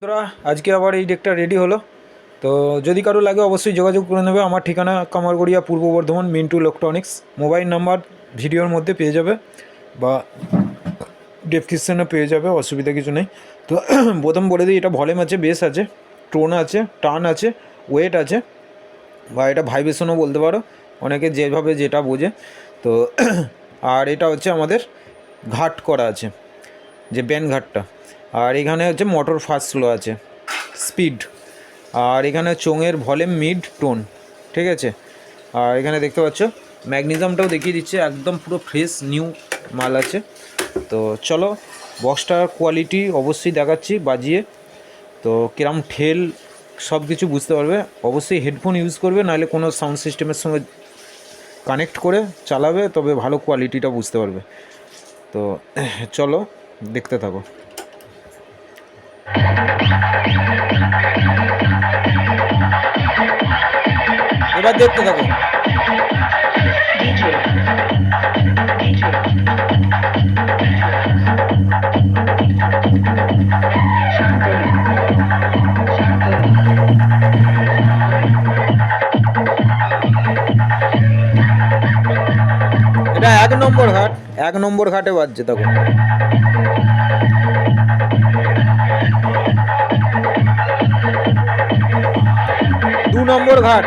বন্ধুরা আজকে আবার এই ডেকটা রেডি হলো। তো যদি কারো লাগে অবশ্যই যোগাযোগ করে নেবে। আমার ঠিকানা কামারগড়িয়া, পূর্ব Bardhaman, Mintu electronics. Mobile number ভিডিওর মধ্যে পেয়ে যাবে বা ডেসক্রিপশনে পেয়ে যাবে, অসুবিধা কিছু নেই। তো প্রথম বলে দিই, এটা ভলিউম আছে, বেস আছে, টোন আছে, টান আছে, ওয়েট আছে, বা এটা ভাইব্রেশনও বলতে পারো, অনেকে যেভাবে যেটা বোঝে। তো আর এটা হচ্ছে আমাদের ঘাট করা আছে, যে ব্যান্ড ঘাটটা। আর এখানে হচ্ছে মোটর ফাস্ট স্লো আছে, স্পিড। আর এখানে চোঙের ভলিউম, মিড, টোন, ঠিক আছে। আর এখানে দেখতে পাচ্ছ ম্যাগনেজিয়ামটাও দেখিয়ে দিচ্ছে, একদম পুরো ফ্রেশ নিউ মাল আছে। তো চলো বক্সটার কোয়ালিটি অবশ্যই দেখাচ্ছি বাজিয়ে। তো কিরম ঠেল সব কিছু বুঝতে পারবে। অবশ্যই হেডফোন ইউজ করবে, নাহলে কোনো সাউন্ড সিস্টেমের সঙ্গে কানেক্ট করে চালাবে, তবে ভালো কোয়ালিটিটা বুঝতে পারবে। তো চলো দেখতে থাকো। এবার দেখতে থাকো। এটা 1 নম্বর ঘাট, 1 নম্বর ঘাটে বাজছে তখন। 2 নম্বর ঘাট।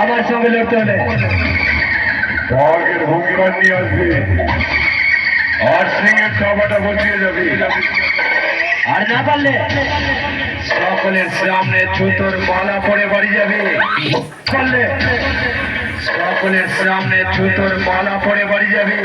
আমার সঙ্গে লড়তে হলে বাঘের ভঙ্গিমান নিয়ে আসবি, আর সিংহের চাপাটা বসিয়ে যাবি। আর না পারলে সকলের সামনে ছুতোর মালা পরে বাড়ি যাবি। পারলে সকলের সামনে ছুতোর মালা পরে বাড়ি যাবি।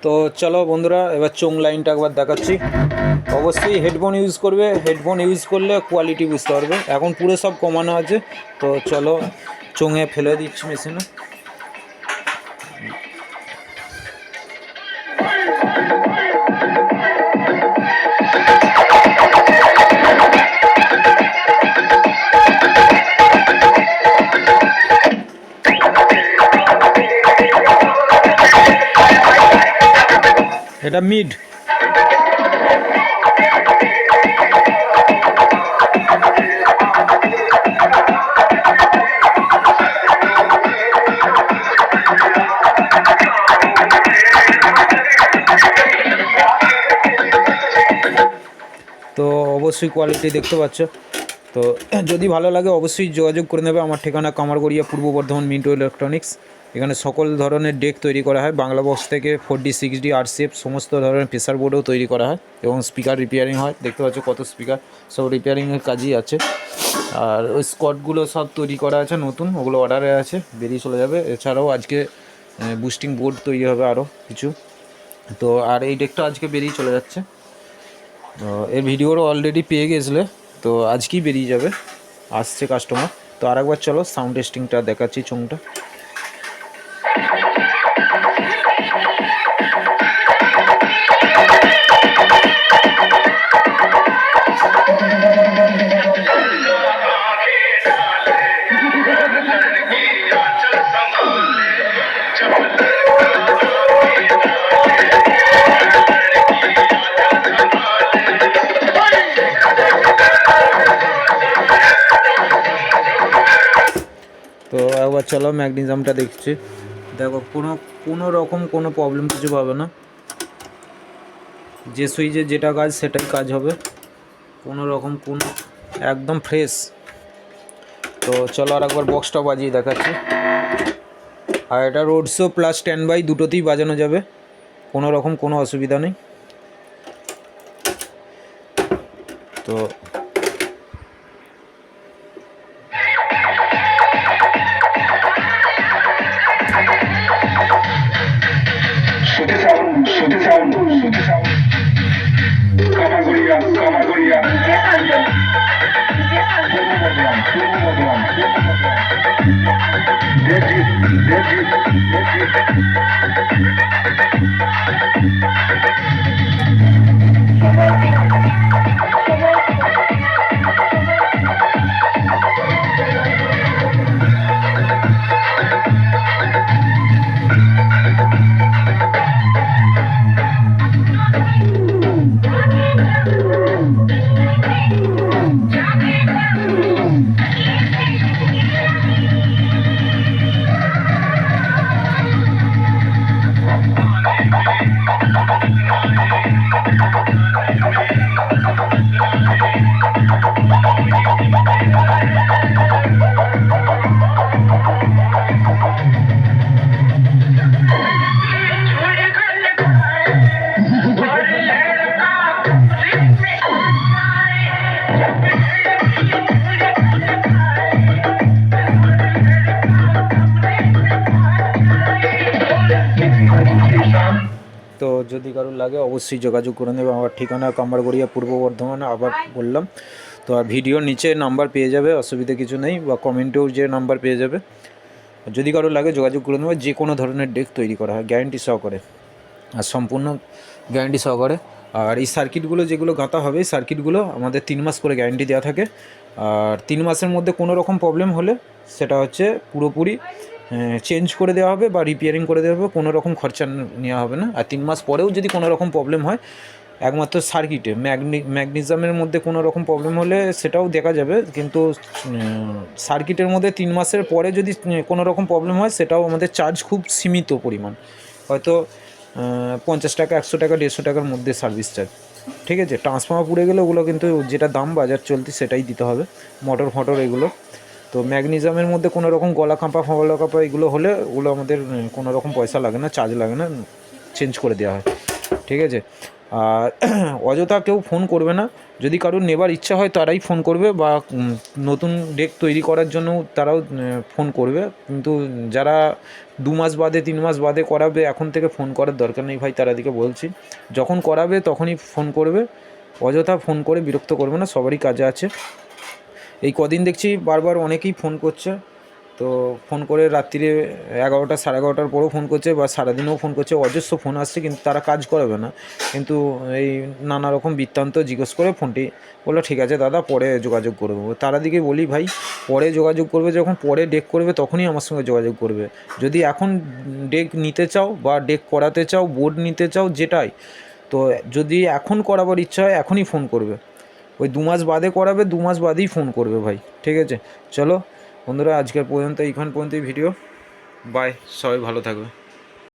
তো চলো বন্ধুরা, এবার চোং লাইনটা একবার দেখাচ্ছি। অবশ্যই হেডফোন ইউজ করবে, হেডফোন ইউজ করলে কোয়ালিটি বুঝতে পারবে। এখন পুরো সব কমানো আছে। তো চলো চোঙে ফেলে দিচ্ছি মেশিনে। এটা মিড। তো অবশ্যই কোয়ালিটি দেখতে পাচ্ছ। তো যদি ভালো লাগে অবশ্যই যোগাযোগ করে নেবে। আমার ঠিকানা কামারগড়িয়া, পূর্ব বর্ধমান, মিন্টু ইলেকট্রনিক্স। এখানে সকল ধরনের ডেক তৈরি করা হয়, বাংলা বক্স থেকে 4D 6D RCF সমস্ত ধরনের প্রেসার বোর্ডও তৈরি করা হয়, এবং স্পিকার রিপেয়ারিং হয়। দেখতে পাচ্ছ কত স্পিকার, সব রিপেয়ারিংয়ের কাজই আছে। আর ওই স্কটগুলো সব তৈরি করা আছে নতুন, ওগুলো অর্ডারে আছে, বেরিয়ে চলে যাবে। এছাড়াও আজকে বুস্টিং বোর্ড তৈরি হবে আরও কিছু। তো আর এই ডেকটা আজকে বেরিয়ে চলে যাচ্ছে। তো এর ভিডিওরও অলরেডি পেয়ে গেছিলে, তো আজকেই বেরিয়ে যাবে, আসছে কাস্টমার। তো আরেকবার চলো সাউন্ড টেস্টিংটা দেখাচ্ছি চোংটা। আবার চলো ম্যাগনেসিয়ামটা দেখছি। দেখো কোনো রকম কোনো প্রবলেম কিছু পাবে না, যে সুইচে যেটা কাজ সেটাই কাজ হবে, কোনো রকম কোনো একদম ফ্রেশ। তো চলো আর একবার বক্সটা বাজিয়ে দেখাচ্ছি। আর এটা road show plus stand by দুটোতেই বাজানো যাবে, কোনো রকম কোনো অসুবিধা নেই। তো তো যদি কারোর লাগে অবশ্যই যোগাযোগ করে নেবে। আমার ঠিকানা কামারগড়িয়া, পূর্ব বর্ধমান, আবার বললাম। তো আর ভিডিওর নিচে নাম্বার পেয়ে যাবে, অসুবিধা কিছু নেই, বা কমেন্টেও যে নাম্বার পেয়ে যাবে। যদি কারোর লাগে যোগাযোগ করে নেবে। যে কোনো ধরনের ডেক তৈরি করা হয় গ্যারান্টি সহকারে, আর সম্পূর্ণ গ্যারান্টি সহকারে। আর এই সার্কিটগুলো যেগুলো গাঁথা হবে, এই সার্কিটগুলো আমাদের 3 মাস করে গ্যারান্টি দেওয়া থাকে। আর 3 মাসের মধ্যে কোনো রকম প্রবলেম হলে সেটা হচ্ছে পুরোপুরি চেঞ্জ করে দেওয়া হবে বা রিপেয়ারিং করে দেওয়া হবে, কোনো রকম খরচা নেওয়া হবে না। আর 3 মাস পরেও যদি কোনো রকম প্রবলেম হয়, একমাত্র সার্কিটে ম্যাগনেসিয়ামের মধ্যে কোনো রকম প্রবলেম হলে সেটাও দেখা যাবে, কিন্তু সার্কিটের মধ্যে 3 মাসের পরে যদি কোনো রকম প্রবলেম হয়, সেটাও আমাদের চার্জ খুব সীমিত পরিমাণ, হয়তো 50 টাকা, 100 টাকা, 150 টাকার মধ্যে সার্ভিস চার্জ। ঠিক আছে, ট্রান্সফর্মার পুড়ে গেলে ওগুলো কিন্তু যেটা দাম বাজার চলতি সেটাই দিতে হবে, মোটর ফটর এগুলো। তো ম্যাগনেসিয়ামের মধ্যে কোনো রকম গলা কাঁপা এগুলো হলে ওগুলো আমাদের কোনো রকম পয়সা লাগে না, চার্জ লাগে না, চেঞ্জ করে দেওয়া হয়। ঠিক আছে, আর অযথা কেউ ফোন করবে না। যদি কারোর নেবার ইচ্ছা হয় তারাই ফোন করবে, বা নতুন ডেক তৈরি করার জন্য তারাও ফোন করবে। কিন্তু যারা 2 মাস বাদে, 3 মাস বাদে করাবে, এখন থেকে ফোন করার দরকার নেই ভাই, তারাদিকে বলছি। যখন করাবে তখনই ফোন করবে, অযথা ফোন করে বিরক্ত করবে না, সবারই কাজে আছে। এই কদিন দেখছি বারবার অনেকেই ফোন করছে, তো ফোন করে রাত্রিরে 11টা, 11:30টার পরেও ফোন করছে, বা সারাদিনেও ফোন করছে, অজস্র ফোন আসছে, কিন্তু তারা কাজ করাবে না। কিন্তু এই নানা রকম বৃত্তান্ত জিজ্ঞেস করে ফোনটি বললো, ঠিক আছে দাদা, পরে যোগাযোগ করে দেবো। তারা দিকে বলি, ভাই পরে যোগাযোগ করবে, যখন পরে ডেক করবে তখনই আমার সঙ্গে যোগাযোগ করবে। যদি এখন ডেক নিতে চাও বা ডেক করাতে চাও, বোর্ড নিতে চাও, যেটাই, তো যদি এখন করাবার ইচ্ছা হয় এখনই ফোন করবে। ওই 2 মাস বাদে করাবে, 2 মাস বাদেই ফোন করবে ভাই। ঠিক আছে, চলো বন্ধুরা, আজকের পর্যন্ত এইখান পর্যন্তই ভিডিও। বাই, সবাই ভালো থাকবে।